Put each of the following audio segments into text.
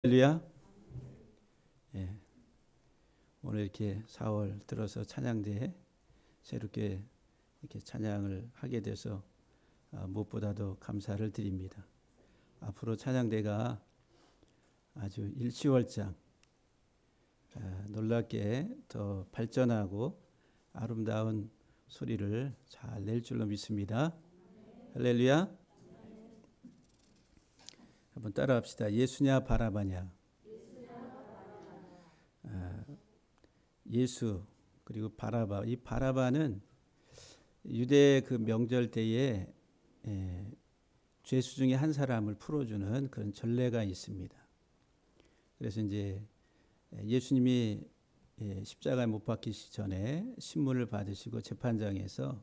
할렐루야. 예, 오늘 이렇게 4월 들어서 찬양대에 새롭게 이렇게 찬양을 하게 돼서 무엇보다도 감사를 드립니다. 앞으로 찬양대가 아주 일취월장 놀랍게 더 발전하고 아름다운 소리를 잘 낼 줄로 믿습니다. 할렐루야. 한번 따라합시다. 예수냐 바라바냐. 예수 그리고 바라바. 이 바라바는 유대 그 명절 때에 죄수 중에 한 사람을 풀어주는 그런 전례가 있습니다. 그래서 이제 예수님이 십자가에 못 박히시기 전에 신문을 받으시고 재판장에서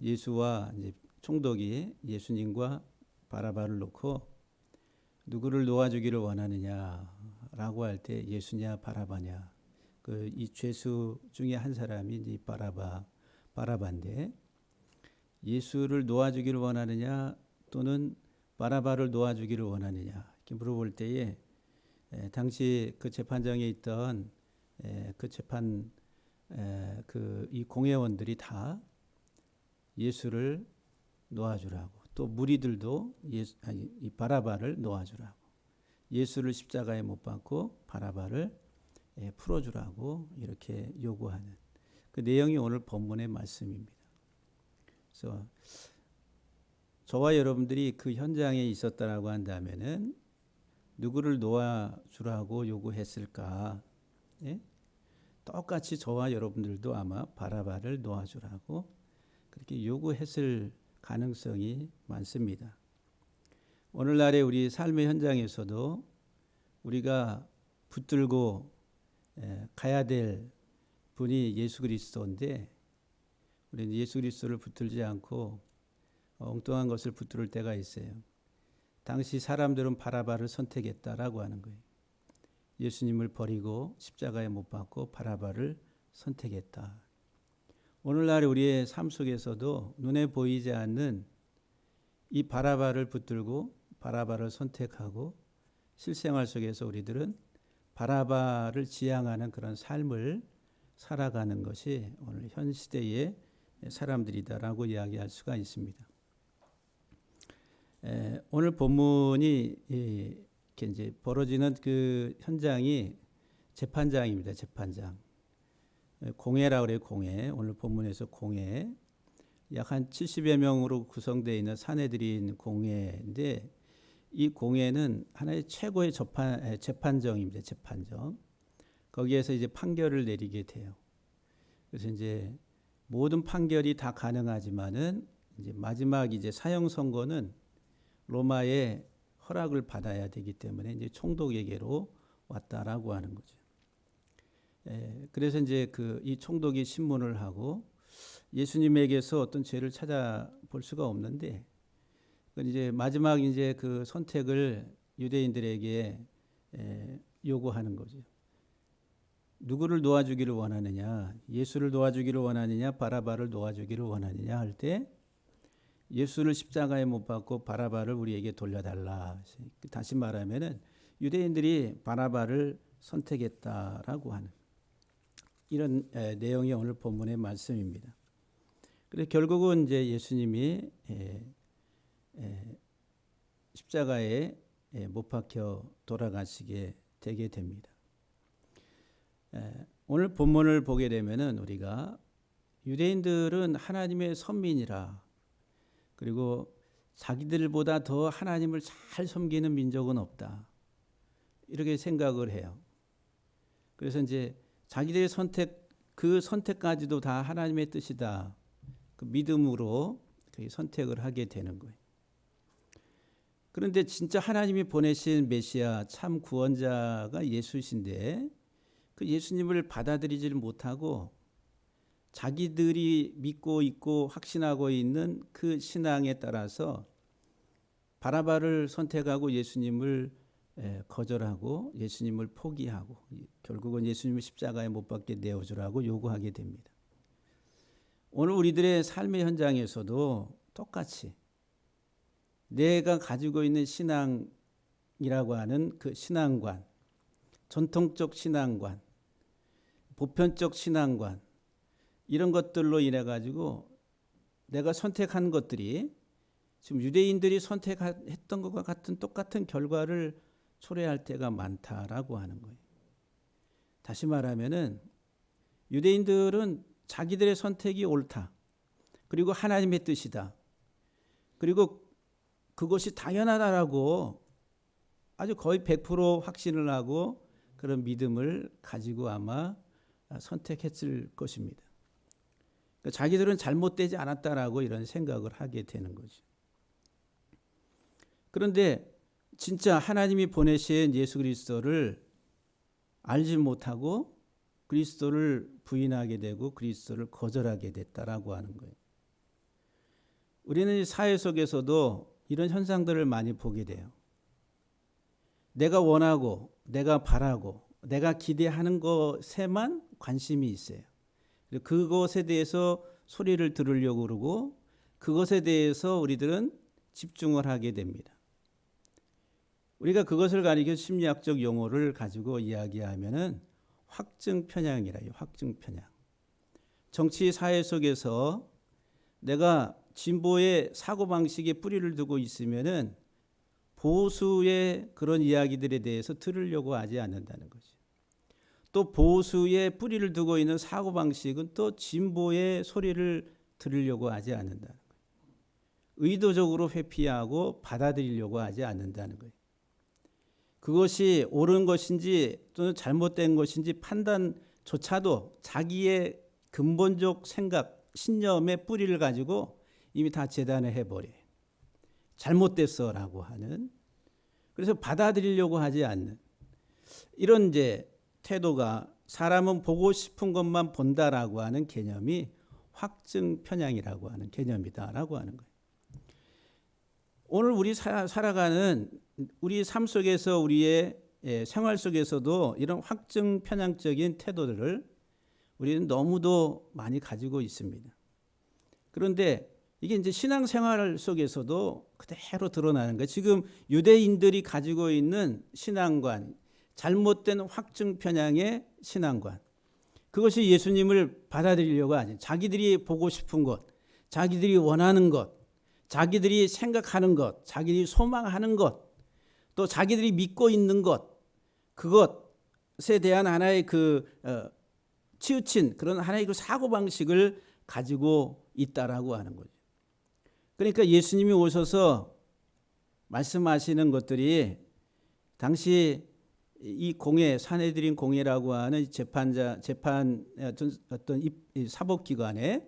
예수와 이제 총독이 예수님과 바라바를 놓고 누구를 놓아주기를 원하느냐라고 할 때 예수냐 바라바냐. 그 이 죄수 중에 한 사람이 이제 바라바인데 예수를 놓아주기를 원하느냐 또는 바라바를 놓아주기를 원하느냐 이렇게 물어볼 때에 당시 그 재판장에 있던 그 재판 그 이 공회원들이 다 예수를 놓아주라고 또 무리들도 이 바라바를 놓아주라고 예수를 십자가에 못 박고 바라바를 풀어주라고 이렇게 요구하는 그 내용이 오늘 본문의 말씀입니다. 그래서 저와 여러분들이 그 현장에 있었다라고 한다면은 누구를 놓아주라고 요구했을까? 예? 똑같이 저와 여러분들도 아마 바라바를 놓아주라고 그렇게 요구했을 가능성이 많습니다. 오늘날의 우리 삶의 현장에서도 우리가 붙들고 가야 될 분이 예수 그리스도인데 우리는 예수 그리스도를 붙들지 않고 엉뚱한 것을 붙들 때가 있어요. 당시 사람들은 바라바를 선택했다라고 하는 거예요. 예수님을 버리고 십자가에 못 박고 바라바를 선택했다. 오늘날 우리의 삶 속에서도 눈에 보이지 않는 이 바라바를 붙들고 바라바를 선택하고 실생활 속에서 우리들은 바라바를 지향하는 그런 삶을 살아가는 것이 오늘 현 시대의 사람들이다라고 이야기할 수가 있습니다. 오늘 본문이 이렇게 이제 벌어지는 그 현장이 재판장입니다. 재판장. 공회라고 그래요. 공회. 오늘 본문에서 공회. 약 한 70여 명으로 구성되어 있는 사내들인 공회인데 이 공회는 하나의 최고의 재판정입니다. 재판정. 거기에서 이제 판결을 내리게 돼요. 그래서 이제 모든 판결이 다 가능하지만은 이제 마지막 이제 사형 선고는 로마의 허락을 받아야 되기 때문에 이제 총독에게로 왔다라고 하는 거죠. 그래서 이제 이 총독이 신문을 하고 예수님에게서 어떤 죄를 찾아볼 수가 없는데 이제 마지막 이제 그 선택을 유대인들에게 요구하는 거죠. 누구를 놓아주기를 원하느냐, 예수를 놓아주기를 원하느냐, 바라바를 놓아주기를 원하느냐 할 때 예수를 십자가에 못 박고 바라바를 우리에게 돌려달라. 다시 말하면은 유대인들이 바라바를 선택했다라고 하는 이런 내용이 오늘 본문의 말씀입니다. 그래서 결국은 이제 예수님이 십자가에 못 박혀 돌아가시게 되게 됩니다. 오늘 본문을 보게 되면은 우리가 유대인들은 하나님의 선민이라 그리고 자기들보다 더 하나님을 잘 섬기는 민족은 없다. 이렇게 생각을 해요. 그래서 이제 자기들의 선택, 그 선택까지도 다 하나님의 뜻이다. 그 믿음으로 선택을 하게 되는 거예요. 그런데 진짜 하나님이 보내신 메시아 참 구원자가 예수이신데 그 예수님을 받아들이지를 못하고 자기들이 믿고 있고 확신하고 있는 그 신앙에 따라서 바라바를 선택하고 예수님을 거절하고 예수님을 포기하고 결국은 예수님을 십자가에 못 박게 내어주라고 요구하게 됩니다. 오늘 우리들의 삶의 현장에서도 똑같이 내가 가지고 있는 신앙 신앙이라고 하는 그 신앙관, 전통적 신앙관, 보편적 신앙관, 이런 것들로 인해 가지고 내가 선택한 것들이 지금 유대인들이 선택했던 것과 같은 똑같은 결과를 초래할 때가 많다라고 하는 거예요. 다시 말하면은 유대인들은 자기들의 선택이 옳다, 그리고 하나님의 뜻이다, 그리고 그것이 당연하다라고 아주 거의 100% 확신을 하고 그런 믿음을 가지고 아마 선택했을 것입니다. 그러니까 자기들은 잘못되지 않았다라고 이런 생각을 하게 되는 거죠. 그런데 진짜 하나님이 보내신 예수 그리스도를 알지 못하고 그리스도를 부인하게 되고 그리스도를 거절하게 됐다라고 하는 거예요. 우리는 사회 속에서도 이런 현상들을 많이 보게 돼요. 내가 원하고 내가 바라고 내가 기대하는 것에만 관심이 있어요. 그것에 대해서 소리를 들으려고 그러고 그것에 대해서 우리들은 집중을 하게 됩니다. 우리가 그것을 가리켜 심리학적 용어를 가지고 이야기하면은 확증 편향이라요. 확증 편향. 정치 사회 속에서 내가 진보의 사고방식에 뿌리를 두고 있으면은 보수의 그런 이야기들에 대해서 들으려고 하지 않는다는 거죠. 또 보수의 뿌리를 두고 있는 사고방식은 또 진보의 소리를 들으려고 하지 않는다는 거예요. 의도적으로 회피하고 받아들이려고 하지 않는다는 거예요. 그것이 옳은 것인지 또는 잘못된 것인지 판단조차도 자기의 근본적 생각, 신념의 뿌리를 가지고 이미 다 재단을 해버려요. 잘못됐어라고 하는, 그래서 받아들이려고 하지 않는 이런 이제 태도가 사람은 보고 싶은 것만 본다라고 하는 개념이 확증 편향이라고 하는 개념이다라고 하는 거예요. 오늘 우리 살아가는 우리 삶 속에서 우리의 생활 속에서도 이런 확증 편향적인 태도들을 우리는 너무도 많이 가지고 있습니다. 그런데 이게 이제 신앙생활 속에서도 그대로 드러나는 거예요. 지금 유대인들이 가지고 있는 신앙관, 잘못된 확증 편향의 신앙관, 그것이 예수님을 받아들이려고 하지. 자기들이 보고 싶은 것, 자기들이 원하는 것, 자기들이 생각하는 것, 자기들이 소망하는 것, 또 자기들이 믿고 있는 것, 그것에 대한 하나의 치우친 그런 하나의 그 사고방식을 가지고 있다라고 하는 거죠. 그러니까 예수님이 오셔서 말씀하시는 것들이 당시 이 공회, 산헤드린 공회라고 하는 재판 어떤 사법기관에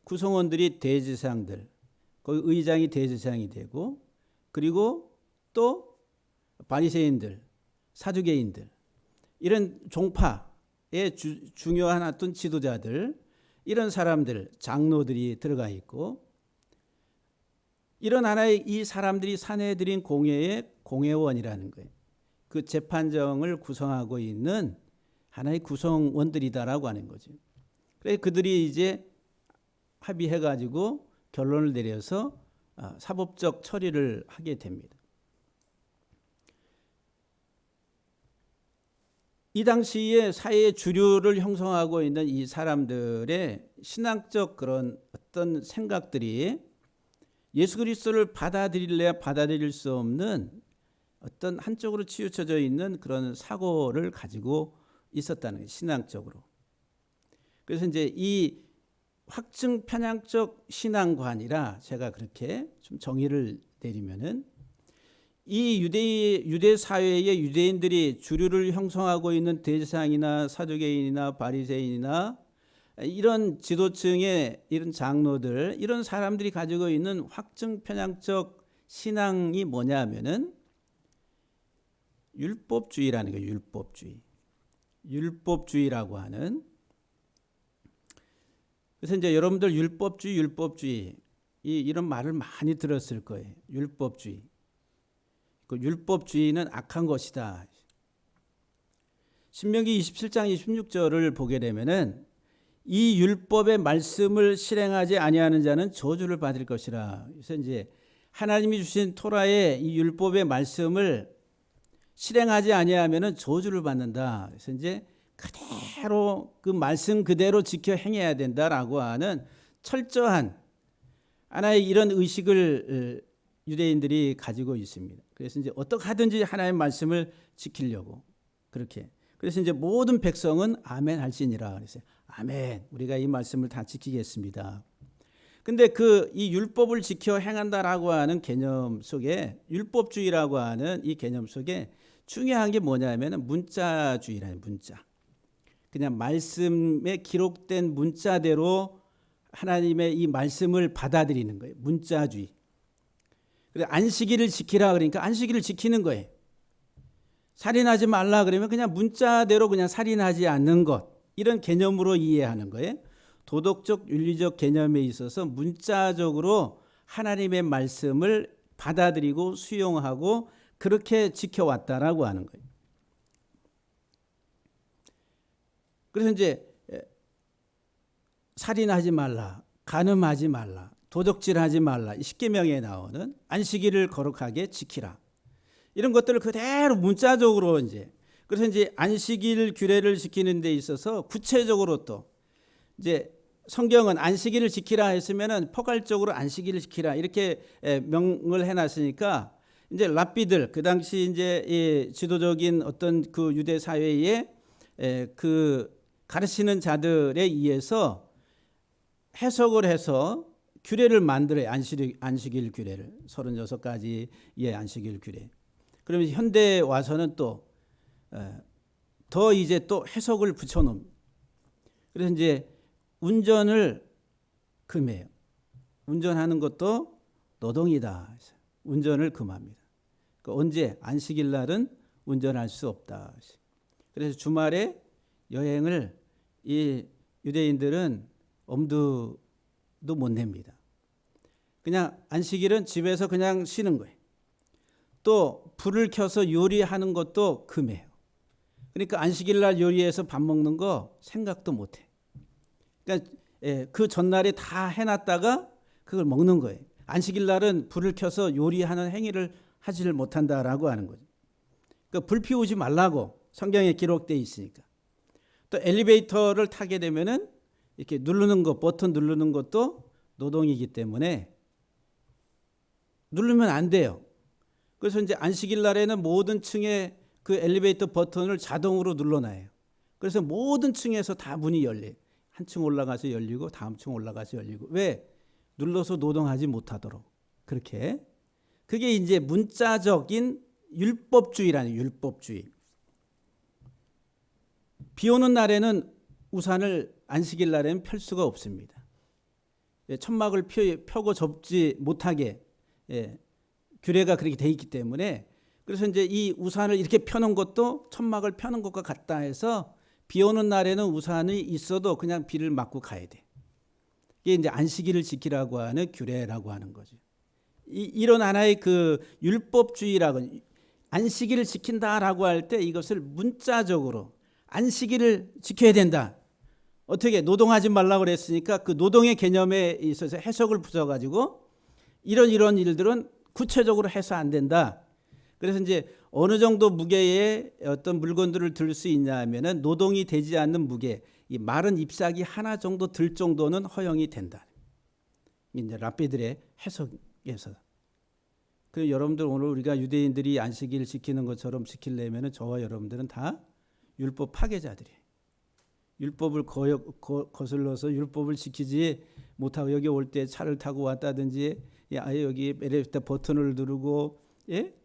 구성원들이 대제사장들, 거기 의장이 대제사장이 되고, 그리고 또 바리새인들, 사두개인들, 이런 종파의 중요한 어떤 지도자들, 이런 사람들, 장로들이 들어가 있고, 이런 하나의 이 사람들이 산헤드린 공회의 공회원이라는 거예요. 그 재판정을 구성하고 있는 하나의 구성원들이다라고 하는 거죠. 그래서 그들이 이제 합의해가지고 결론을 내려서 사법적 처리를 하게 됩니다. 이 당시에 사회의 주류를 형성하고 있는 이 사람들의 신앙적 그런 어떤 생각들이 예수 그리스도를 받아들일래야 받아들일 수 없는 어떤 한쪽으로 치우쳐져 있는 그런 사고를 가지고 있었다는 거예요. 신앙적으로. 그래서 이제 이 확증 편향적 신앙관이라 제가 그렇게 좀 정의를 내리면은 이 유대 사회의 유대인들이 주류를 형성하고 있는 대제사장이나 사두개인이나 바리새인이나 이런 지도층의 이런 장로들, 이런 사람들이 가지고 있는 확증 편향적 신앙이 뭐냐면은 율법주의라는 거예요. 율법주의. 율법주의라고 하는. 그래서 이제 여러분들 율법주의 이런 말을 많이 들었을 거예요. 율법주의. 그 율법주의는 악한 것이다. 신명기 27장 26절을 보게 되면은 이 율법의 말씀을 실행하지 아니하는 자는 저주를 받을 것이라. 그래서 이제 하나님이 주신 토라의 이 율법의 말씀을 실행하지 아니하면은 저주를 받는다. 그래서 이제 그대로 그 말씀 그대로 지켜 행해야 된다라고 하는 철저한 하나의 이런 의식을 유대인들이 가지고 있습니다. 그래서 이제 어떻게 하든지 하나님의 말씀을 지키려고 그렇게. 그래서 이제 모든 백성은 아멘 할지니라 그랬어요. 아멘. 우리가 이 말씀을 다 지키겠습니다. 근데 이 율법을 지켜 행한다라고 하는 개념 속에 율법주의라고 하는 이 개념 속에 중요한 게 뭐냐면은 문자주의라는 문자. 그냥 말씀에 기록된 문자대로 하나님의 이 말씀을 받아들이는 거예요. 문자주의. 그래 안식일을 지키라 그러니까 안식일을 지키는 거예요. 살인하지 말라 그러면 그냥 문자대로 그냥 살인하지 않는 것. 이런 개념으로 이해하는 거예요. 도덕적 윤리적 개념에 있어서 문자적으로 하나님의 말씀을 받아들이고 수용하고 그렇게 지켜왔다라고 하는 거예요. 그래서 이제 살인하지 말라, 간음하지 말라, 도적질하지 말라, 10계명에 나오는 안식일을 거룩하게 지키라. 이런 것들을 그대로 문자적으로 이제 그래서 이제 안식일 규례를 지키는 데 있어서 구체적으로 또 이제 성경은 안식일을 지키라 했으면은 포괄적으로 안식일을 지키라 이렇게 명을 해놨으니까 이제 랍비들 그 당시 이제 이 지도적인 어떤 그 유대 사회에 그 가르치는 자들에 의해서 해석을 해서 규례를 만들어요. 안식일 규례를 36가지의 안식일 규례. 그러면 현대에 와서는 또 더 이제 또 해석을 붙여놓습니다. 그래서 이제 운전을 금해요. 운전하는 것도 노동이다. 운전을 금합니다. 그러니까 언제 안식일 날은 운전할 수 없다. 그래서 주말에 여행을 이 유대인들은 엄두도 못 냅니다. 그냥 안식일은 집에서 그냥 쉬는 거예요. 또 불을 켜서 요리하는 것도 금해요. 그러니까 안식일 날 요리해서 밥 먹는 거 생각도 못 해. 그러니까 그 전날에 다 해놨다가 그걸 먹는 거예요. 안식일 날은 불을 켜서 요리하는 행위를 하지를 못한다라고 하는 거죠. 그러니까 불 피우지 말라고 성경에 기록되어 있으니까. 또 엘리베이터를 타게 되면은 이렇게 누르는 것, 버튼 누르는 것도 노동이기 때문에 누르면 안 돼요. 그래서 이제 안식일 날에는 모든 층에 그 엘리베이터 버튼을 자동으로 눌러놔요. 그래서 모든 층에서 다 문이 열려요. 한 층 올라가서 열리고 다음 층 올라가서 열리고. 왜? 눌러서 노동하지 못하도록. 그렇게. 그게 이제 문자적인 율법주의라는 율법주의. 비 오는 날에는 우산을 안식일 날에는 펼 수가 없습니다. 천막을 펴고 접지 못하게 규례가 그렇게 돼 있기 때문에 그래서 이제 이 우산을 이렇게 펴는 것도 천막을 펴는 것과 같다 해서 비 오는 날에는 우산이 있어도 그냥 비를 맞고 가야 돼. 이게 이제 안식일을 지키라고 하는 규례라고 하는 거죠. 이런 하나의 그 율법주의라고 안식일을 지킨다라고 할 때 이것을 문자적으로 안식일을 지켜야 된다. 어떻게 노동하지 말라고 그랬으니까 그 노동의 개념에 있어서 해석을 붙여가지고 이런 일들은 구체적으로 해서 안 된다. 그래서 이제 어느 정도 무게의 어떤 물건들을 들 수 있냐 하면은 노동이 되지 않는 무게, 이 마른 잎사귀 하나 정도 들 정도는 허용이 된다. 이제 랍비들의 해석에서. 그리고 여러분들 오늘 우리가 유대인들이 안식일 지키는 것처럼 지키려면은 저와 여러분들은 다 율법 파괴자들이에요. 율법을 거슬러서 율법을 지키지 못하고 여기 올 때 차를 타고 왔다든지 여기 엘리베이터 버튼을 누르고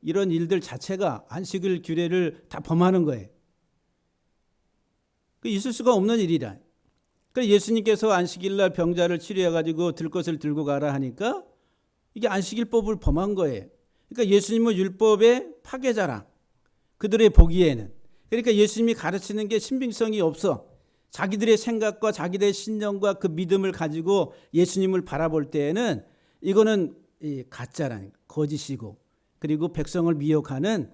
이런 일들 자체가 안식일 규례를 다 범하는 거예요. 있을 수가 없는 일이라. 그래서 예수님께서 안식일 날 병자를 치료해가지고 들 것을 들고 가라 하니까 이게 안식일법을 범한 거예요. 그러니까 예수님은 율법의 파괴자라. 그들의 보기에는. 그러니까 예수님이 가르치는 게 신빙성이 없어. 자기들의 생각과 자기들의 신념과 그 믿음을 가지고 예수님을 바라볼 때에는 이거는 가짜라는 거짓이고 그리고 백성을 미혹하는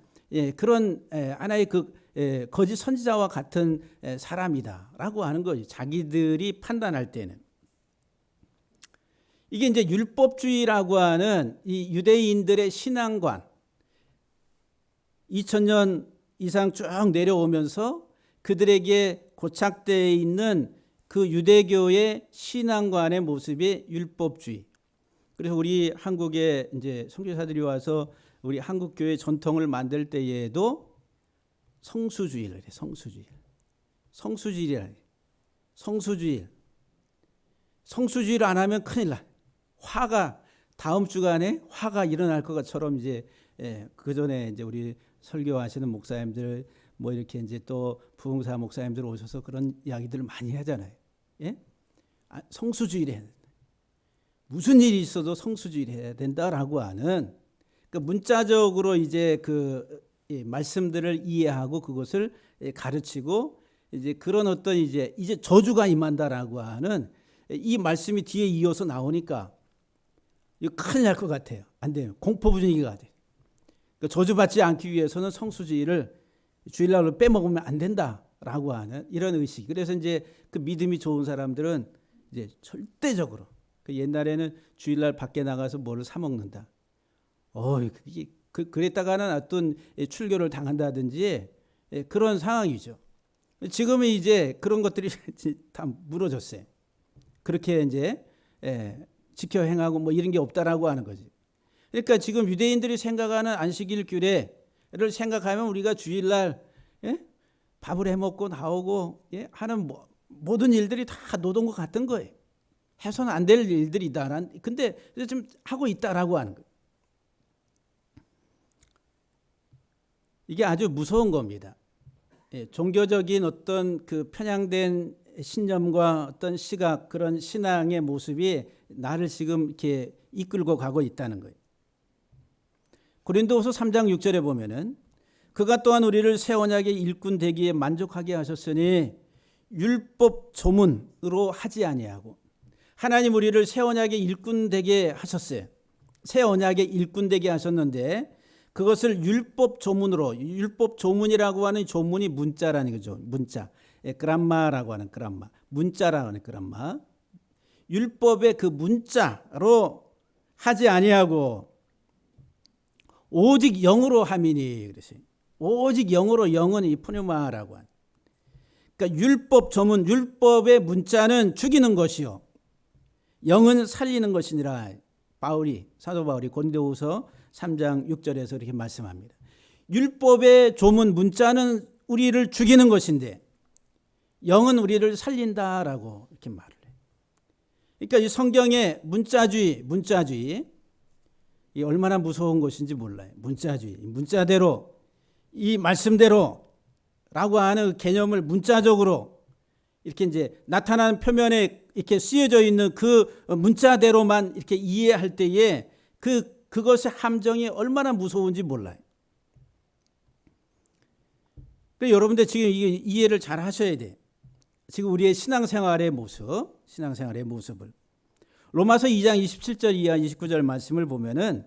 그런 하나의 그 거짓 선지자와 같은 사람이다라고 하는 거죠. 자기들이 판단할 때는. 이게 이제 율법주의라고 하는 이 유대인들의 신앙관, 2000년 이상 쭉 내려오면서 그들에게 고착되어 있는 그 유대교의 신앙관의 모습이 율법주의. 그래서 우리 한국에 이제 선교사들이 와서 우리 한국 교회 전통을 만들 때에도 성수주의를 해. 성수주의를 안 하면 큰일 나. 화가 다음 주간에 화가 일어날 것처럼 이제 그 전에 이제 우리 설교하시는 목사님들 뭐 이렇게 이제 또 부흥사 목사님들 오셔서 그런 이야기들을 많이 하잖아요. 예? 성수주의를 해야 된다. 무슨 일이 있어도 성수주의를 해야 된다라고 하는 그 문자적으로 이제 그 말씀들을 이해하고 그것을 가르치고 이제 그런 어떤 이제 저주가 임한다라고 하는 이 말씀이 뒤에 이어서 나오니까 이거 큰일 날 것 같아요. 안 돼요. 공포 분위기가 돼요. 그러니까 저주받지 않기 위해서는 성수주의를 주일날로 빼먹으면 안 된다라고 하는 이런 의식. 그래서 이제 그 믿음이 좋은 사람들은 이제 절대적으로 그 옛날에는 주일날 밖에 나가서 뭐를 사 먹는다. 그랬다가는 어떤 출교를 당한다든지 그런 상황이죠. 지금은 이제 그런 것들이 다 무너졌어요. 그렇게 이제 지켜 행하고 뭐 이런 게 없다라고 하는 거지. 그러니까 지금 유대인들이 생각하는 안식일 규례를 생각하면 우리가 주일날 밥을 해 먹고 나오고 하는 모든 일들이 다 노동과 같은 거예요. 해서는 안 될 일들이다. 근데 좀 하고 있다라고 하는 거예요. 이게 아주 무서운 겁니다. 종교적인 어떤 그 편향된 신념과 어떤 시각, 그런 신앙의 모습이 나를 지금 이렇게 이끌고 가고 있다는 거예요. 고린도후서 3장 6절에 보면은 그가 또한 우리를 새 언약의 일꾼 되기에 만족하게 하셨으니 율법 조문으로 하지 아니하고, 하나님 우리를 새 언약의 일꾼 되게 하셨어요. 새 언약의 일꾼 되게 하셨는데 그것을 율법 조문으로, 율법 조문이라고 하는 조문이 문자라는 거죠. 문자. 그람마라고 하는 그람마. 문자라고 하는 그람마. 율법의 그 문자로 하지 아니하고 오직 영으로 함이니 그랬어요. 오직 영으로, 영은 이 푸뉴마라고 하는. 그러니까 율법 조문, 율법의 문자는 죽이는 것이요, 영은 살리는 것이니라. 사도 바울이 고린도후서 3장 6절에서 이렇게 말씀합니다. 율법의 조문, 문자는 우리를 죽이는 것인데 영은 우리를 살린다라고 이렇게 말을 해요. 그러니까 이 성경의 문자주의 이 얼마나 무서운 것인지 몰라요. 문자주의, 문자대로, 이 말씀대로라고 하는 개념을 문자적으로 이렇게 이제 나타나는 표면에 이렇게 쓰여져 있는 그 문자대로만 이렇게 이해할 때에 그것의 함정이 얼마나 무서운지 몰라요. 그래서 여러분들 지금 이해를 잘 하셔야 돼요. 지금 우리의 신앙생활의 모습을. 로마서 2장 27절 이하 29절 말씀을 보면은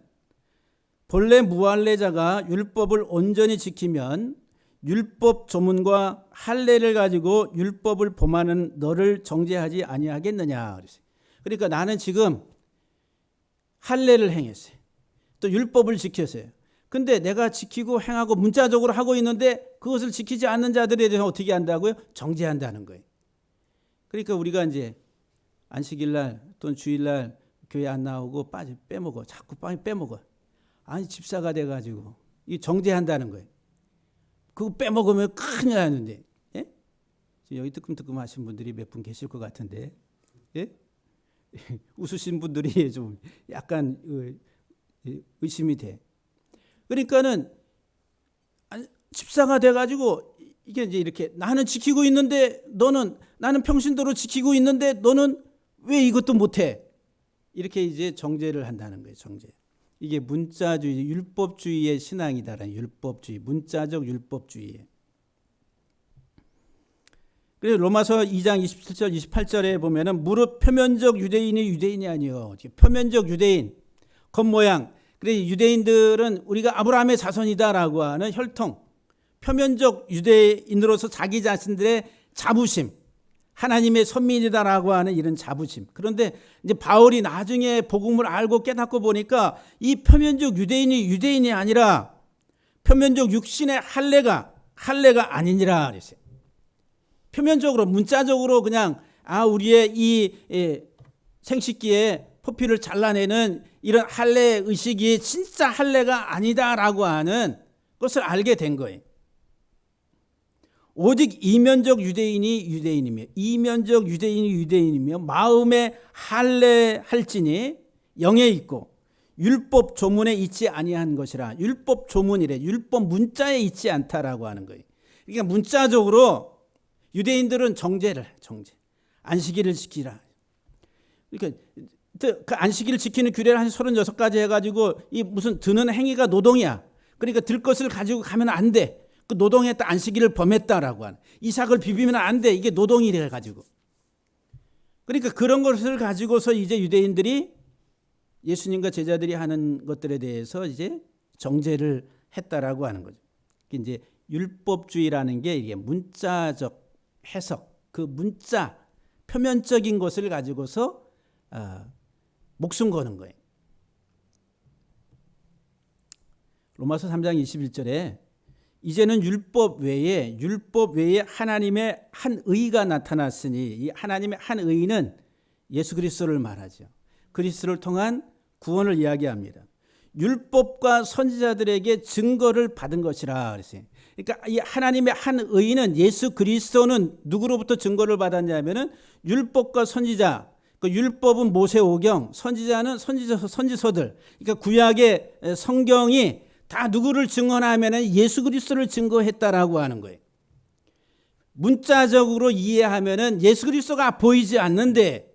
본래 무할례자가 율법을 온전히 지키면 율법 조문과 할례를 가지고 율법을 범하는 너를 정죄하지 아니하겠느냐. 그러니까 나는 지금 할례를 행했어요. 또 율법을 지켰어요. 근데 내가 지키고 행하고 문자적으로 하고 있는데 그것을 지키지 않는 자들에 대해서 어떻게 한다고요? 정죄한다는 거예요. 그러니까 우리가 이제 안식일날 또는 주일날 교회 안 나오고 빼먹어. 자꾸 빼먹어. 아니 집사가 돼가지고 이 정죄한다는 거예요. 그거 빼먹으면 큰일 나는데. 예? 여기 뜨끔뜨끔 하신 분들이 몇 분 계실 것 같은데. 예? 웃으신 분들이 좀 약간 의심이 돼. 그러니까는 집사가 돼가지고 이게 이제 이렇게 나는 지키고 있는데 나는 평신도로 지키고 있는데 너는 왜 이것도 못해? 이렇게 이제 정죄를 한다는 거예요. 정죄. 이게 문자주의, 율법주의의 신앙이다라는 율법주의, 문자적 율법주의. 그래서 로마서 2장 27절, 28절에 보면은 무릇 표면적 유대인이 아니요. 표면적 유대인, 겉모양. 그래서 유대인들은 우리가 아브라함의 자손이다라고 하는 혈통, 표면적 유대인으로서 자기 자신들의 자부심, 하나님의 선민이다라고 하는 이런 자부심. 그런데 이제 바울이 나중에 복음을 알고 깨닫고 보니까 이 표면적 유대인이 아니라 표면적 육신의 할례가 아니니라 그랬어요. 표면적으로 문자적으로 그냥 우리의 이 생식기에 포피를 잘라내는 이런 할례 의식이 진짜 할례가 아니다라고 하는 것을 알게 된 거예요. 오직 이면적 유대인이 유대인이며 이면적 유대인이 유대인이며 마음에 할례할지니 영에 있고 율법 조문에 있지 아니한 것이라. 율법 조문이래. 율법 문자에 있지 않다라고 하는 거예요. 그러니까 문자적으로 유대인들은 정제 안식일을 지키라. 그러니까 그 안식일을 지키는 규례를 한 36가지 해가지고 이 무슨 드는 행위가 노동이야. 그러니까 들 것을 가지고 가면 안 돼. 그 노동했다, 안식일을 범했다라고 하는. 이삭을 비비면 안 돼. 이게 노동이래 가지고. 그러니까 그런 것을 가지고서 이제 유대인들이 예수님과 제자들이 하는 것들에 대해서 이제 정죄를 했다라고 하는 거죠. 이제 율법주의라는 게 이게 문자적 해석, 그 문자 표면적인 것을 가지고서 목숨 거는 거예요. 로마서 3장 21절에 이제는 율법 외에 하나님의 한 의가 나타났으니 이 하나님의 한 의는 예수 그리스도를 말하죠. 그리스도를 통한 구원을 이야기합니다. 율법과 선지자들에게 증거를 받은 것이라 그랬어요. 그러니까 이 하나님의 한 의는 예수 그리스도는 누구로부터 증거를 받았냐면은 율법과 선지자. 그 율법은 모세오경, 선지자는 선지서들. 그러니까 구약의 성경이 다 누구를 증언하면은 예수 그리스도를 증거했다라고 하는 거예요. 문자적으로 이해하면은 예수 그리스도가 보이지 않는데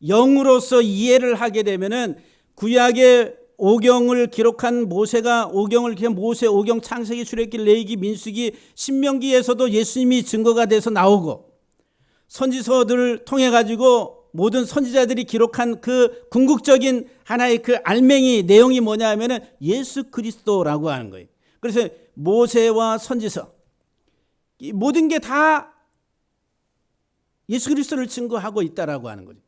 영으로서 이해를 하게 되면은 구약의 오경을 기록한 모세가 오경을 기록한 모세 오경 창세기 출애굽기 레위기 민수기 신명기에서도 예수님이 증거가 돼서 나오고 선지서들을 통해 가지고 모든 선지자들이 기록한 그 궁극적인 하나의 그 알맹이 내용이 뭐냐 하면은 예수 그리스도라고 하는 거예요. 그래서 모세와 선지서 이 모든 게 다 예수 그리스도를 증거하고 있다라고 하는 거죠.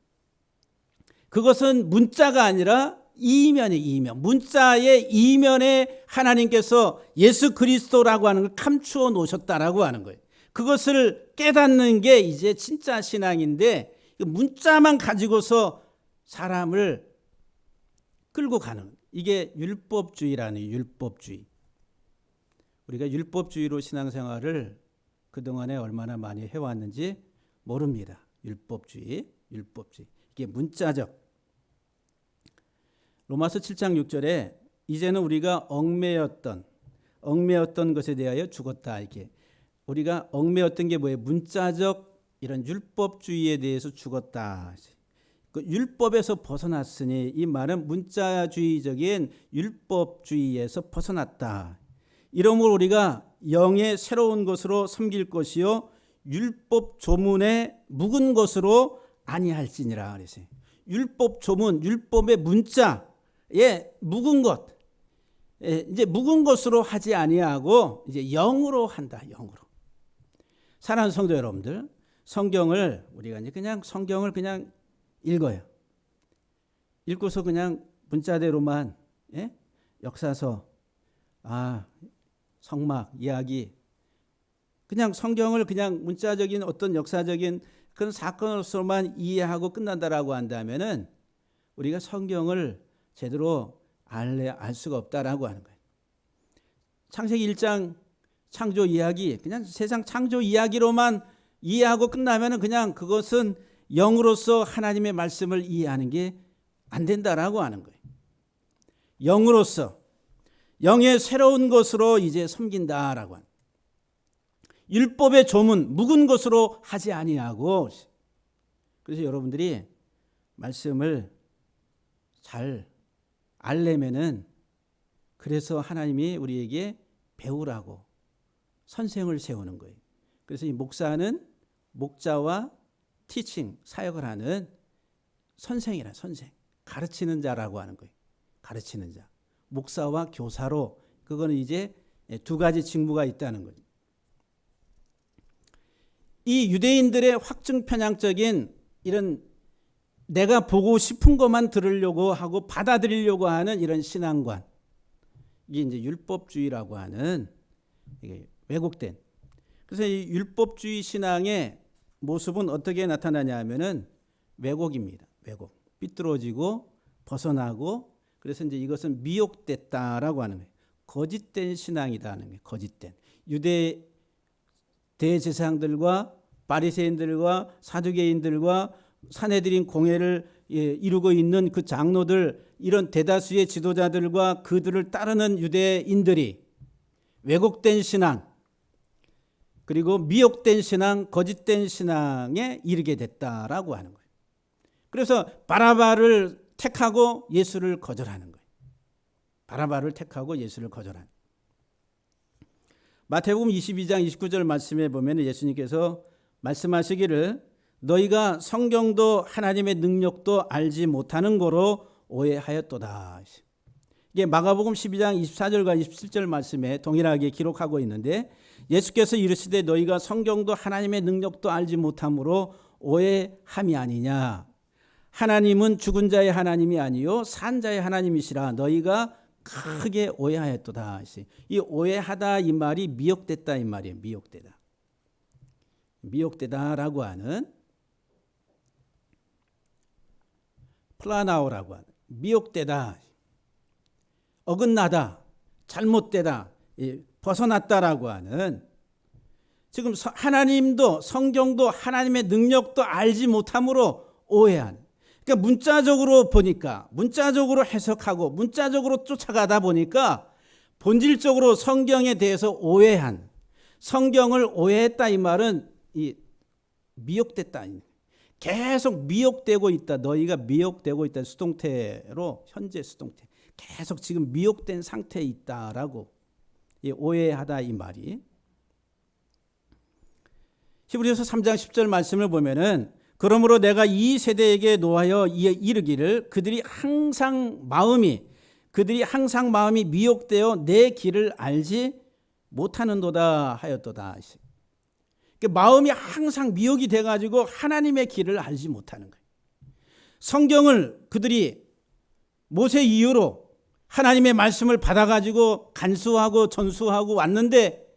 그것은 문자가 아니라 이면. 문자의 이면에 하나님께서 예수 그리스도라고 하는 걸 감추어 놓으셨다라고 하는 거예요. 그것을 깨닫는 게 이제 진짜 신앙인데 문자만 가지고서 사람을 끌고 가는 이게 율법주의라는 율법주의. 우리가 율법주의로 신앙생활을 그동안에 얼마나 많이 해왔는지 모릅니다. 율법주의. 이게 문자적. 로마서 7장 6절에 이제는 우리가 얽매였던 것에 대하여 죽었다. 이렇게 우리가 얽매였던 게 뭐예요? 문자적 이런 율법주의에 대해서 죽었다. 그 율법에서 벗어났으니 이 말은 문자주의적인 율법주의에서 벗어났다. 이러므로 우리가 영의 새로운 것으로 섬길 것이요 율법 조문에 묵은 것으로 아니할지니라 그랬어요. 율법 조문, 율법의 문자에 묵은 것, 이제 묵은 것으로 하지 아니하고 이제 영으로 한다. 영으로. 사랑하는 성도 여러분들, 성경을 우리가 이제 그냥 성경을 그냥 읽어요. 읽고서 그냥 문자대로만 역사서, 성막 이야기, 그냥 성경을 그냥 문자적인 어떤 역사적인 그런 사건으로서만 이해하고 끝난다라고 한다면은 우리가 성경을 제대로 알 수가 없다라고 하는 거예요. 창세기 1장 창조 이야기, 그냥 세상 창조 이야기로만 이해하고 끝나면은 그냥 그것은 영으로서 하나님의 말씀을 이해하는 게 안 된다라고 하는 거예요. 영으로서 영의 새로운 것으로 이제 섬긴다라고 하는. 율법의 조문 묵은 것으로 하지 아니하고. 그래서 여러분들이 말씀을 잘 알려면은 그래서 하나님이 우리에게 배우라고 선생을 세우는 거예요. 그래서 이 목사는 목자와 티칭 사역을 하는 선생이라 선생 가르치는 자라고 하는 거예요. 가르치는 자. 목사와 교사로 그거는 이제 두 가지 직무가 있다는 거죠. 이 유대인들의 확증 편향적인 이런 내가 보고 싶은 것만 들으려고 하고 받아들이려고 하는 이런 신앙관, 이게 이제 율법주의라고 하는 이게 왜곡된. 그래서 이 율법주의 신앙의 모습은 어떻게 나타나냐 하면은 왜곡입니다. 왜곡. 삐뚤어지고 벗어나고, 그래서 이제 이것은 미혹됐다라고 하는 거예요. 거짓된 신앙이다는 거예요. 거짓된. 유대 대제사장들과 바리새인들과 사두개인들과 사내들인 공회를 이루고 있는 그 장로들, 이런 대다수의 지도자들과 그들을 따르는 유대인들이 왜곡된 신앙, 그리고 미혹된 신앙, 거짓된 신앙에 이르게 됐다라고 하는 거예요. 그래서 바라바를 택하고 예수를 거절하는 거예요. 바라바를 택하고 예수를 거절하는. 마태복음 22장 29절 말씀에 보면 예수님께서 말씀하시기를 너희가 성경도 하나님의 능력도 알지 못하는 거로 오해하였도다. 이게 마가복음 12장 24절과 27절 말씀에 동일하게 기록하고 있는데, 예수께서 이르시되 너희가 성경도 하나님의 능력도 알지 못함으로 오해함이 아니냐. 하나님은 죽은 자의 하나님이 아니요 산 자의 하나님이시라 너희가 크게 오해하였도다. 이 오해하다 이 말이 미혹됐다 이 말이에요. 미혹되다. 미혹되다라고 하는, 플라나오라고 하는, 미혹되다, 어긋나다, 잘못되다, 벗어났다라고 하는, 지금 하나님도 성경도 하나님의 능력도 알지 못함으로 오해한. 그러니까 문자적으로 보니까, 문자적으로 해석하고 문자적으로 쫓아가다 보니까 본질적으로 성경에 대해서 오해한, 성경을 오해했다 이 말은 이 미혹됐다. 계속 미혹되고 있다. 너희가 미혹되고 있다. 수동태로, 현재 수동태. 계속 지금 미혹된 상태에 있다라고, 이 오해하다 이 말이. 히브리서 3장 10절 말씀을 보면은 그러므로 내가 이 세대에게 노하여 이르기를 그들이 항상 마음이 미혹되어 내 길을 알지 못하는도다 하였도다. 그러니까 마음이 항상 미혹이 돼가지고 하나님의 길을 알지 못하는 거예요. 성경을 그들이 모세 이후로 하나님의 말씀을 받아가지고 간수하고 전수하고 왔는데,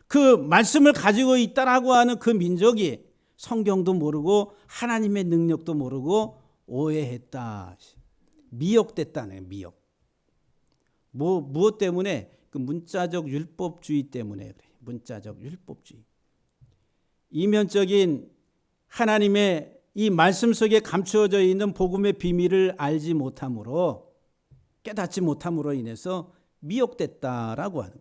그 말씀을 가지고 있다라고 하는 그 민족이 성경도 모르고 하나님의 능력도 모르고 오해했다. 미혹됐다네. 미혹. 무엇 때문에? 그 문자적 율법주의 때문에 그래. 문자적 율법주의. 이면적인 하나님의 이 말씀 속에 감추어져 있는 복음의 비밀을 알지 못함으로, 깨닫지 못함으로 인해서 미혹됐다라고 하는.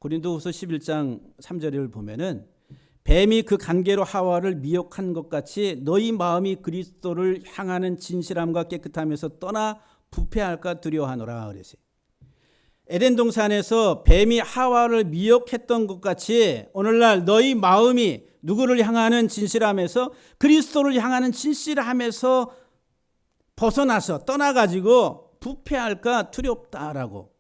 고린도후서 11장 3절을 보면은 뱀이 그 간계로 하와를 미혹한 것 같이 너희 마음이 그리스도를 향하는 진실함과 깨끗함에서 떠나 부패할까 두려워하노라 그랬어요. 에덴 동산에서 뱀이 하와를 미혹했던 것 같이 오늘날 너희 마음이 누구를 향하는 진실함에서, 그리스도를 향하는 진실함에서 벗어나서 떠나가지고 부패할까 두렵다라고.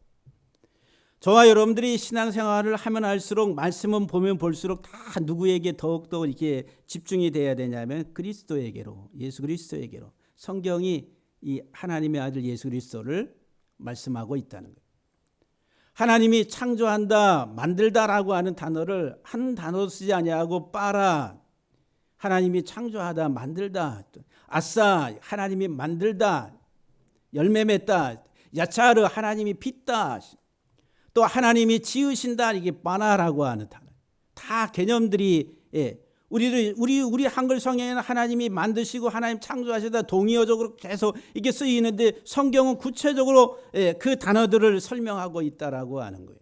저와 여러분들이 신앙생활을 하면 할수록, 말씀은 보면 볼수록 다 누구에게 더욱더 이렇게 집중이 돼야 되냐면 그리스도에게로, 예수 그리스도에게로. 성경이 이 하나님의 아들 예수 그리스도를 말씀하고 있다는 거예요. 하나님이 창조한다, 만들다라고 하는 단어를 한 단어도 쓰지 아니하고 빠라, 하나님이 창조하다, 만들다, 아싸, 하나님이 만들다, 열매 맺다, 야차르, 하나님이 빚다, 또 하나님이 지으신다, 이게 바나라고 하는 단어. 다 개념들이, 우리 한글 성경에는 하나님이 만드시고 하나님 창조하시다 동의어적으로 계속 이게 쓰이는데, 성경은 구체적으로 그 단어들을 설명하고 있다라고 하는 거예요.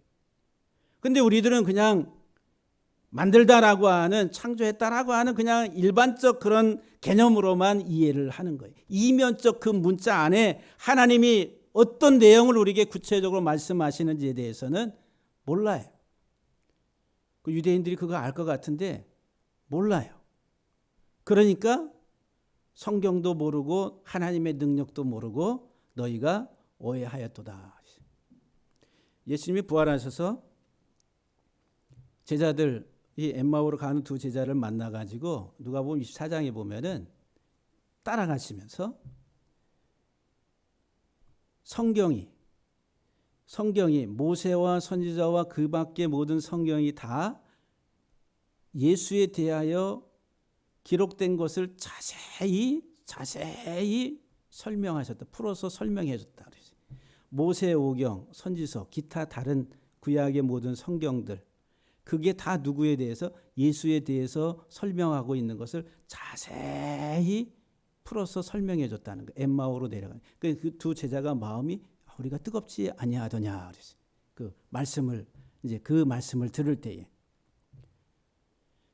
근데 우리들은 그냥 만들다라고 하는, 창조했다라고 하는 그냥 일반적 그런 개념으로만 이해를 하는 거예요. 이면적 그 문자 안에 하나님이 어떤 내용을 우리에게 구체적으로 말씀하시는지에 대해서는 몰라요. 그 유대인들이 그거 알 것 같은데 몰라요. 그러니까 성경도 모르고 하나님의 능력도 모르고 너희가 오해하였도다. 예수님이 부활하셔서 제자들, 이 엠마오로 가는 두 제자를 만나가지고 누가복음 24장에 보면은 따라가시면서 성경이 성경이 모세와 선지자와 그 밖의 모든 성경이 다 예수에 대하여 기록된 것을 자세히 설명하셨다. 풀어서 설명해 줬다. 모세오경, 선지서, 기타 다른 구약의 모든 성경들, 그게 다 누구에 대해서? 예수에 대해서 설명하고 있는 것을 자세히 풀어서 설명해 줬다는 거예요. 엠마오로 내려가는. 그 두 제자가 마음이 우리가 뜨겁지 아니하더냐. 그 말씀을 들을 때에.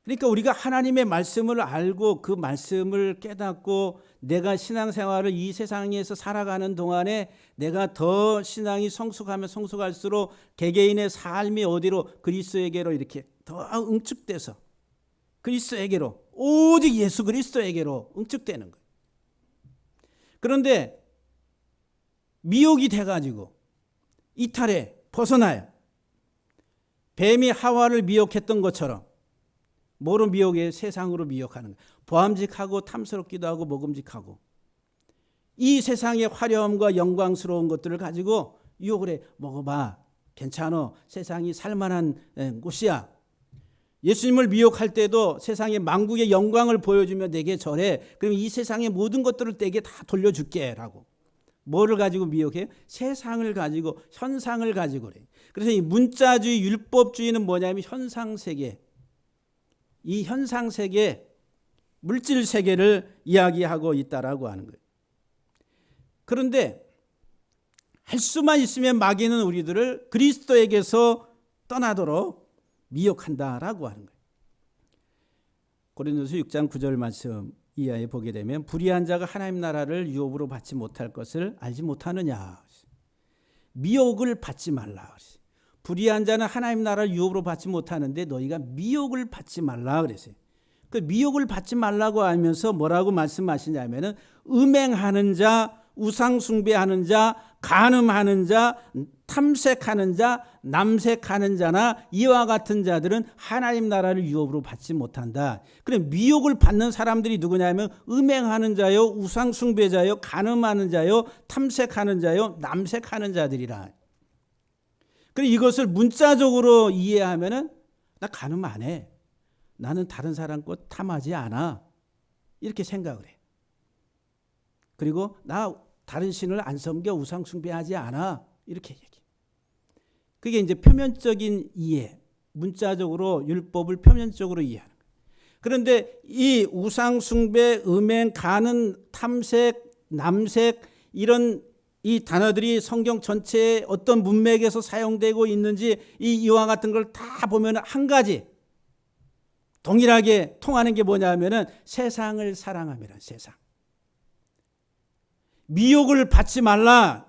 그러니까 우리가 하나님의 말씀을 알고 그 말씀을 깨닫고 내가 신앙생활을 이 세상에서 살아가는 동안에 내가 더 신앙이 성숙하면 성숙할수록 개개인의 삶이 어디로? 그리스도에게로 이렇게 더 응축돼서 그리스도에게로, 오직 예수 그리스도에게로 응축되는 거예요. 그런데 미혹이 돼가지고 이탈해 벗어나요. 뱀이 하와를 미혹했던 것처럼 뭐로 미혹해? 세상으로 미혹하는 거예요. 보암직하고 탐스럽기도 하고 먹음직하고 이 세상의 화려함과 영광스러운 것들을 가지고 유혹을 해. 먹어봐. 괜찮아. 세상이 살만한 곳이야. 예수님을 미혹할 때도 세상의 만국의 영광을 보여주며 내게 절해. 그럼 이 세상의 모든 것들을 내게 다 돌려줄게 라고. 뭐를 가지고 미혹해요? 세상을 가지고, 현상을 가지고 그래. 그래서 이 문자주의, 율법주의는 뭐냐면 현상세계, 이 현상세계, 물질세계를 이야기하고 있다라고 하는 거예요. 그런데 할 수만 있으면 마귀는 우리들을 그리스도에게서 떠나도록 미혹한다라고 하는 거예요. 고린도서 6장 9절 말씀 이하에 보게 되면 불의한 자가 하나님 나라를 유업으로 받지 못할 것을 알지 못하느냐. 미혹을 받지 말라. 불의한 자는 하나님 나라를 유업으로 받지 못하는데 너희가 미혹을 받지 말라 그랬어요. 그 미혹을 받지 말라고 하면서 뭐라고 말씀하시냐면은 음행하는 자, 우상 숭배하는 자, 간음하는 자, 탐색하는 자, 남색하는 자나 이와 같은 자들은 하나님 나라를 유업으로 받지 못한다. 그래 미혹을 받는 사람들이 누구냐면 음행하는 자요, 우상 숭배자요, 간음하는 자요, 탐색하는 자요, 남색하는 자들이라. 그래 이것을 문자적으로 이해하면은 나 간음 안 해. 나는 다른 사람 것 탐하지 않아. 이렇게 생각을 해. 그리고 나 다른 신을 안 섬겨 우상 숭배하지 않아. 이렇게 얘기해. 그게 이제 표면적인 이해, 문자적으로 율법을 표면적으로 이해하는 거예요. 그런데 이 우상 숭배, 음행, 간음, 탐색, 남색 이런 이 단어들이 성경 전체에 어떤 문맥에서 사용되고 있는지 이와 같은 걸 다 보면 한 가지 동일하게 통하는 게 뭐냐면은 세상을 사랑함이란 세상. 미혹을 받지 말라.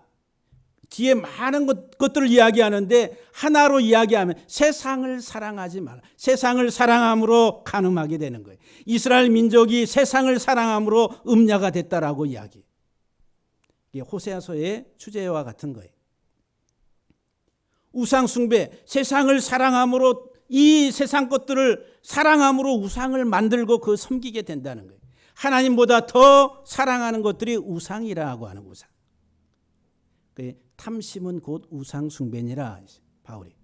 뒤에 많은 것들을 이야기하는데 하나로 이야기하면 세상을 사랑하지 말라. 세상을 사랑함으로 간음하게 되는 거예요. 이스라엘 민족이 세상을 사랑함으로 음녀가 됐다라고 이야기. 이게 호세아서의 주제와 같은 거예요. 우상 숭배, 세상을 사랑함으로 이 세상 것들을 사랑함으로 우상을 만들고 그 섬기게 된다는 거예요. 하나님보다 더 사랑하는 것들이 우상이라고 하는 우상. 탐심은 곧 우상 숭배니라 바울이.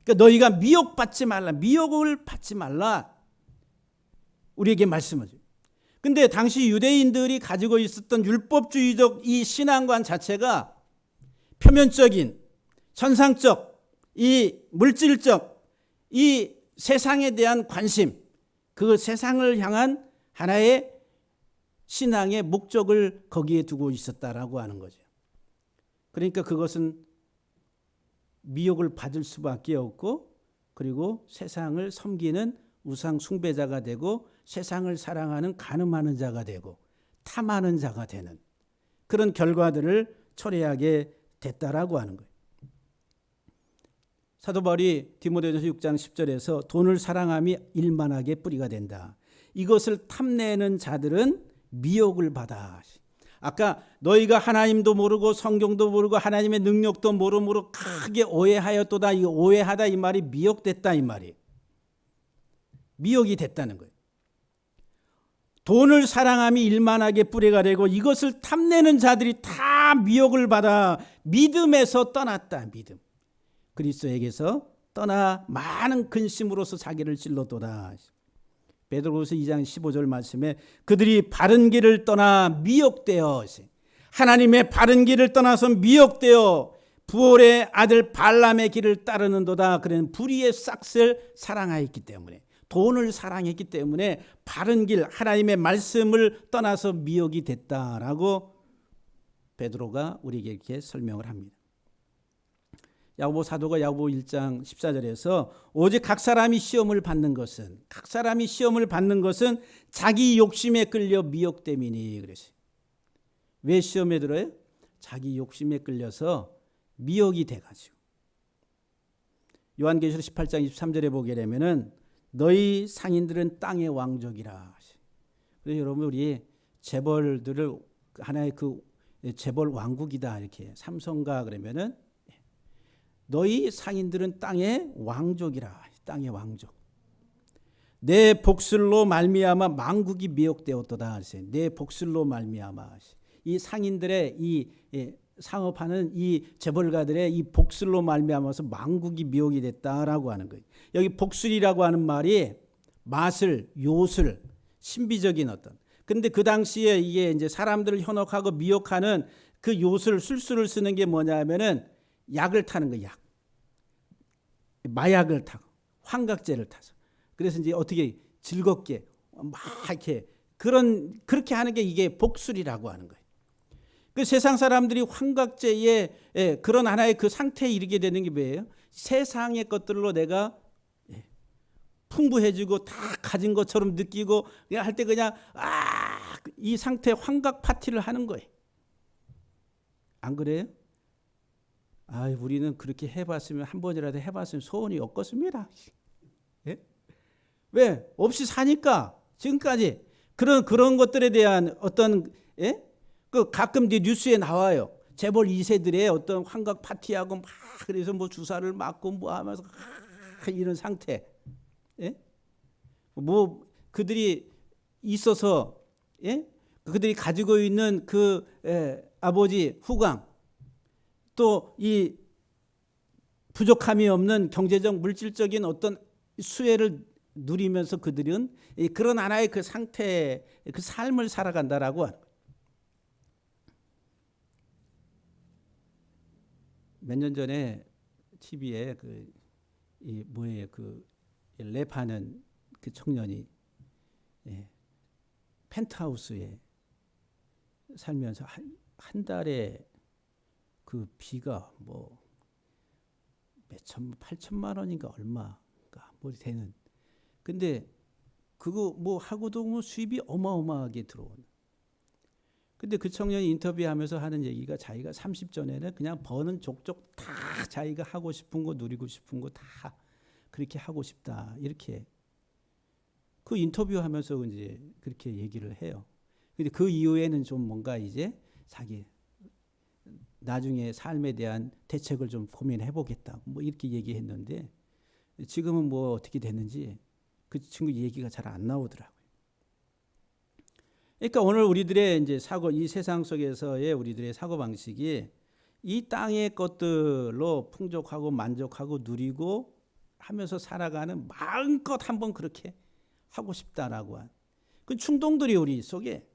그러니까 너희가 미혹받지 말라. 미혹을 받지 말라. 우리에게 말씀하죠. 근데 당시 유대인들이 가지고 있었던 율법주의적 이 신앙관 자체가 표면적인, 현상적, 이 물질적, 이 세상에 대한 관심, 그 세상을 향한 하나의 신앙의 목적을 거기에 두고 있었다라고 하는 거죠. 그러니까 그것은 미혹을 받을 수밖에 없고 그리고 세상을 섬기는 우상 숭배자가 되고 세상을 사랑하는 간음하는 자가 되고 탐하는 자가 되는 그런 결과들을 초래하게 됐다라고 하는 거예요. 사도 바울이 디모데전서 6장 10절에서 돈을 사랑함이 일만하게 뿌리가 된다. 이것을 탐내는 자들은 미혹을 받아. 아까 너희가 하나님도 모르고 성경도 모르고 하나님의 능력도 모름으로 크게 오해하였도다. 이 오해하다 이 말이 미혹됐다 이 말이. 미혹이 됐다는 거예요. 돈을 사랑함이 일만하게 뿌리가 되고 이것을 탐내는 자들이 다 다 미혹을 받아 믿음에서 떠났다. 믿음. 그리스도에게서 떠나 많은 근심으로서 자기를 찔렀도다. 베드로후서 2장 15절 말씀에 그들이 바른 길을 떠나 미혹되어, 하나님의 바른 길을 떠나서 미혹되어 부올의 아들 발람의 길을 따르는도다. 그는 불의의 싹을 사랑하였기 때문에, 돈을 사랑했기 때문에 바른 길, 하나님의 말씀을 떠나서 미혹이 됐다라고 베드로가 우리에게 이렇게 설명을 합니다. 야고보 사도가 야고보 1장 14절에서 오직 각 사람이 시험을 받는 것은 자기 욕심에 끌려 미혹됨이니 그랬어요. 왜 시험에 들어요? 자기 욕심에 끌려서 미혹이 돼가지고. 요한계시록 18장 23절에 보게 되면은 너희 상인들은 땅의 왕족이라. 그래서 여러분 우리 재벌들을 하나의 그 재벌 왕국이다 이렇게 삼성가 그러면은 너희 상인들은 땅의 왕족이라. 땅의 왕족. 내 복술로 말미암아 만국이 미혹되었도다. 내 복술로 말미암아. 이 상인들의 이 상업하는 이 재벌가들의 이 복술로 말미암아서 만국이 미혹이 됐다라고 하는 거예요. 여기 복술이라고 하는 말이 마술, 요술, 신비적인 어떤. 근데 그 당시에 이게 이제 사람들을 현혹하고 미혹하는 그 요술, 술수를 쓰는 게 뭐냐면은 약을 타는 거, 약. 마약을 타고 환각제를 타서. 그래서 이제 어떻게 즐겁게 막 이렇게 그렇게 하는 게 이게 복술이라고 하는 거예요. 그 세상 사람들이 환각제에 그런 하나의 그 상태에 이르게 되는 게 뭐예요? 세상의 것들로 내가 풍부해지고 다 가진 것처럼 느끼고 그냥 할 때 그냥 이 상태 환각 파티를 하는 거예요. 안 그래요? 우리는 그렇게 해봤으면 한 번이라도 해봤으면 소원이 없겠습니다. 예? 왜? 없이 사니까 지금까지 그런 것들에 대한 어떤 그 가끔 뉴스에 나와요. 재벌 2세들의 어떤 환각 파티하고 막 그래서 뭐 주사를 맞고 뭐 하면서 이런 상태. 뭐 그들이 있어서 그들이 가지고 있는 그 아버지 후광 또 이 부족함이 없는 경제적 물질적인 어떤 수혜를 누리면서 그들은 그런 하나의 그 상태, 그 삶을 살아간다라고 하는 거예요. 몇 년 전에 TV에 그 랩하는 그 청년이 펜트하우스에 살면서 한 달에 그 비가 뭐 몇천 8천만 원인가 얼마가 뭐 되는. 근데 그거 뭐 하고도 뭐 수입이 어마어마하게 들어오는. 근데 그 청년이 인터뷰하면서 하는 얘기가 자기가 30전에는 그냥 버는 족족 다 자기가 하고 싶은 거 누리고 싶은 거 다 그렇게 하고 싶다 이렇게 그 인터뷰하면서 이제 그렇게 얘기를 해요. 근데 그 이후에는 좀 뭔가 이제 자기 나중에 삶에 대한 대책을 좀 고민해 보겠다 뭐 이렇게 얘기했는데 지금은 뭐 어떻게 됐는지 그 친구 얘기가 잘 안 나오더라고요. 그러니까 오늘 우리들의 이제 이 세상 속에서의 우리들의 사고 방식이 이 땅의 것들로 풍족하고 만족하고 누리고 하면서 살아가는 마음껏 한번 그렇게 하고 싶다라고 한 그 충동들이 우리 속에.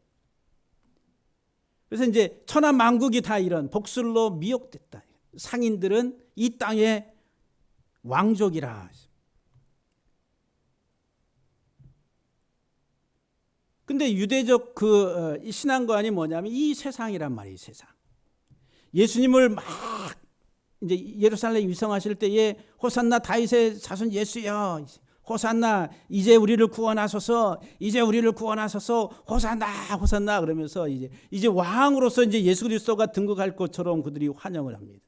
그래서 이제 천하 만국이 다 이런 복술로 미혹됐다. 상인들은 이 땅의 왕족이라. 근데 유대적 그 신앙관이 뭐냐면 이 세상이란 말이에요, 세상. 예수님을 막 이제 예루살렘 위성하실 때에 호산나 다윗의 자손 예수여, 호산나 이제 우리를 구원하소서, 이제 우리를 구원하소서, 호산나 호산나 그러면서 이제 왕으로서 이제 예수 그리스도가 등극할 것처럼 그들이 환영을 합니다.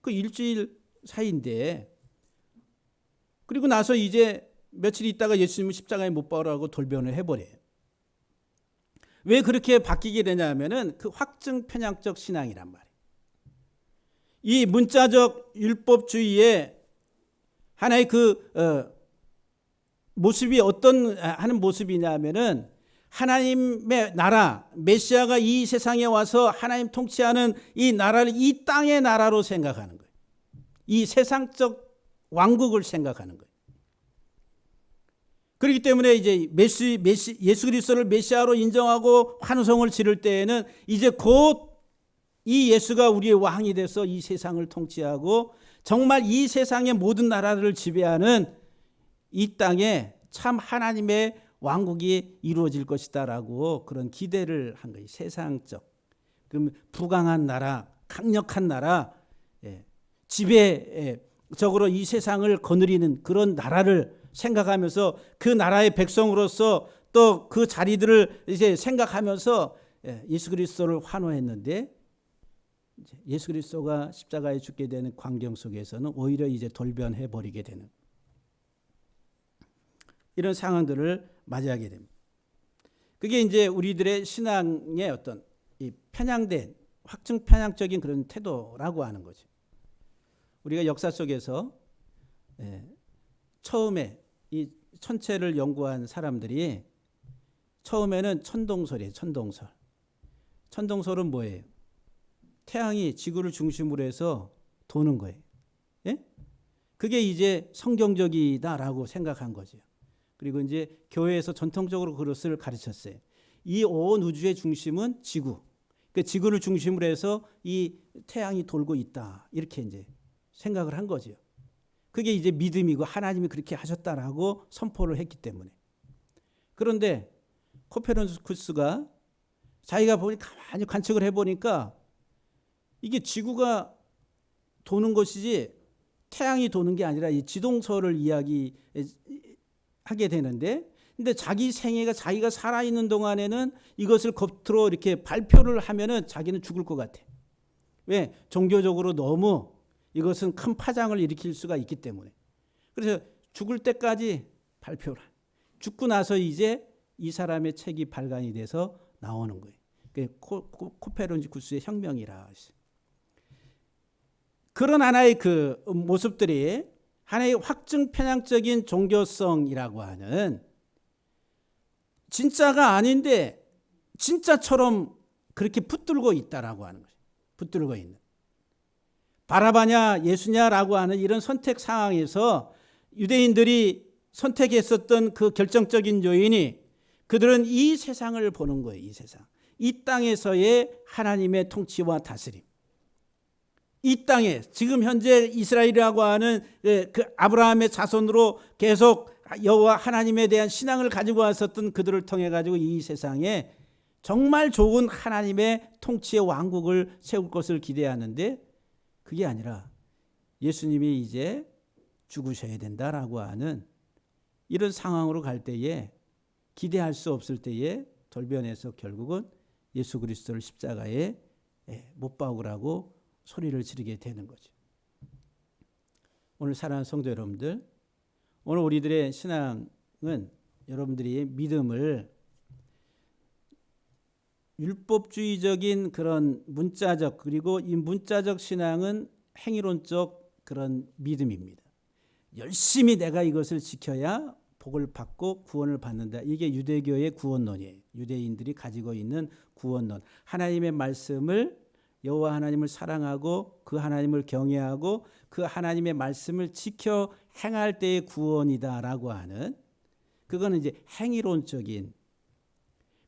그 일주일 사이인데 그리고 나서 이제 며칠 있다가 예수님을 십자가에 못 박으라고 돌변을 해버려요. 왜 그렇게 바뀌게 되냐면은 그 확증 편향적 신앙이란 말이에요. 이 문자적 율법주의의 하나의 그 모습이 어떤 하는 모습이냐면은 하나님의 나라, 메시아가 이 세상에 와서 하나님 통치하는 이 나라를 이 땅의 나라로 생각하는 거예요. 이 세상적 왕국을 생각하는 거예요. 그렇기 때문에 이제 예수 그리스도를 메시아로 인정하고 환호성을 지를 때에는 이제 곧 이 예수가 우리의 왕이 돼서 이 세상을 통치하고 정말 이 세상의 모든 나라를 지배하는 이 땅에 참 하나님의 왕국이 이루어질 것이다라고 그런 기대를 한 거예요. 세상적. 그럼 부강한 나라, 강력한 나라, 지배적으로 이 세상을 거느리는 그런 나라를 생각하면서 그 나라의 백성으로서 또 그 자리들을 이제 생각하면서 예수 그리스도를 환호했는데 예수 그리스도가 십자가에 죽게 되는 광경 속에서는 오히려 이제 돌변해 버리게 되는 이런 상황들을 맞이하게 됩니다. 그게 이제 우리들의 신앙의 어떤 이 편향된 확증 편향적인 그런 태도라고 하는 거죠. 우리가 역사 속에서 처음에 이 천체를 연구한 사람들이 처음에는 천동설이에요. 천동설. 천동설은 뭐예요? 태양이 지구를 중심으로 해서 도는 거예요. 예? 그게 이제 성경적이다라고 생각한 거죠. 그리고 이제 교회에서 전통적으로 그것을 가르쳤어요. 이 온 우주의 중심은 지구. 그 지구를 중심으로 해서 이 태양이 돌고 있다. 이렇게 이제 생각을 한 거죠. 그게 이제 믿음이고 하나님이 그렇게 하셨다라고 선포를 했기 때문에. 그런데 코페르니쿠스가 자기가 가만히 관측을 해보니까 이게 지구가 도는 것이지 태양이 도는 게 아니라 이 지동설을 이야기하게 되는데, 근데 자기 생애가 자기가 살아있는 동안에는 이것을 겉으로 이렇게 발표를 하면은 자기는 죽을 것 같아. 왜? 종교적으로 너무 이것은 큰 파장을 일으킬 수가 있기 때문에. 그래서 죽을 때까지 발표를. 죽고 나서 이제 이 사람의 책이 발간이 돼서 나오는 거예요. 코페르니쿠스의 혁명이라. 그런 하나의 그 모습들이 하나의 확증 편향적인 종교성이라고 하는 진짜가 아닌데 진짜처럼 그렇게 붙들고 있다라고 하는 거죠. 붙들고 있는. 바라바냐 예수냐라고 하는 이런 선택 상황에서 유대인들이 선택했었던 그 결정적인 요인이 그들은 이 세상을 보는 거예요. 이 세상. 이 땅에서의 하나님의 통치와 다스림. 이 땅에 지금 현재 이스라엘이라고 하는 그 아브라함의 자손으로 계속 여호와 하나님에 대한 신앙을 가지고 왔었던 그들을 통해 가지고 이 세상에 정말 좋은 하나님의 통치의 왕국을 세울 것을 기대하는데 그게 아니라 예수님이 이제 죽으셔야 된다라고 하는 이런 상황으로 갈 때에 기대할 수 없을 때에 돌변해서 결국은 예수 그리스도를 십자가에 못 박으라고 소리를 지르게 되는 거죠. 오늘 사랑하는 성도 여러분들, 오늘 우리들의 신앙은 여러분들이 믿음을 율법주의적인 그런 문자적, 그리고 이 문자적 신앙은 행위론적 그런 믿음입니다. 열심히 내가 이것을 지켜야 복을 받고 구원을 받는다. 이게 유대교의 구원론이에요. 유대인들이 가지고 있는 구원론. 하나님의 말씀을 여호와 하나님을 사랑하고 그 하나님을 경외하고 그 하나님의 말씀을 지켜 행할 때의 구원이다라고 하는, 그거는 이제 행위론적인.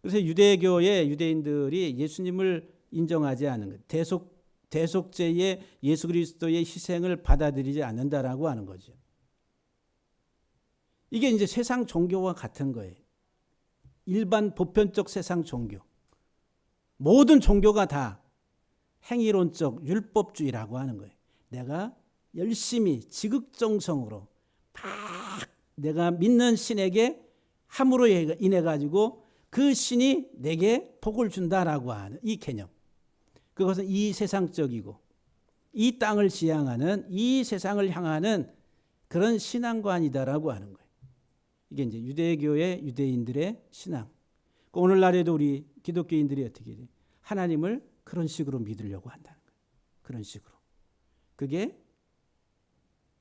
그래서 유대교의 유대인들이 예수님을 인정하지 않는 것, 대속죄의 예수 그리스도의 희생을 받아들이지 않는다라고 하는 거죠. 이게 이제 세상 종교와 같은 거예요. 일반 보편적 세상 종교. 모든 종교가 다 행위론적 율법주의라고 하는 거예요. 내가 열심히 지극정성으로 막 내가 믿는 신에게 함으로 인해 가지고 그 신이 내게 복을 준다라고 하는 이 개념. 그것은 이 세상적이고 이 땅을 지향하는, 이 세상을 향하는 그런 신앙관이다라고 하는 거예요. 이게 이제 유대교의 유대인들의 신앙. 오늘날에도 우리 기독교인들이 어떻게 돼요? 하나님을 그런 식으로 믿으려고 한다는 거예요. 그런 식으로. 그게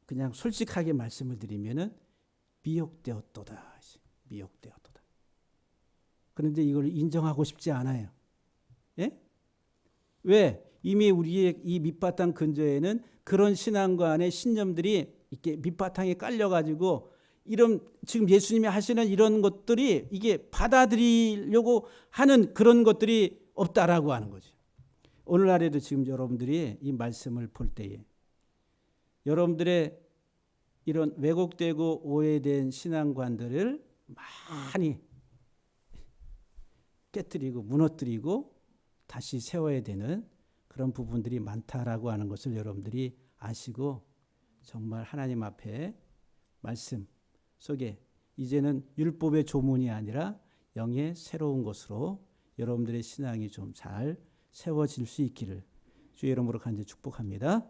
그냥 솔직하게 말씀을 드리면은 미혹되었도다. 미혹되었도다. 그런데 이걸 인정하고 싶지 않아요. 예? 왜? 이미 우리의 이 밑바탕 근저에는 그런 신앙관의 신념들이 이렇게 밑바탕에 깔려가지고 이런 지금 예수님이 하시는 이런 것들이 이게 받아들이려고 하는 그런 것들이 없다라고 하는 거죠. 오늘날에도 지금 여러분들이 이 말씀을 볼 때에 여러분들의 이런 왜곡되고 오해된 신앙관들을 많이 깨뜨리고 무너뜨리고 다시 세워야 되는 그런 부분들이 많다라고 하는 것을 여러분들이 아시고 정말 하나님 앞에 말씀 속에 이제는 율법의 조문이 아니라 영의 새로운 것으로 여러분들의 신앙이 좀 잘 세워질 수 있기를 주의 이름으로 간절히 축복합니다.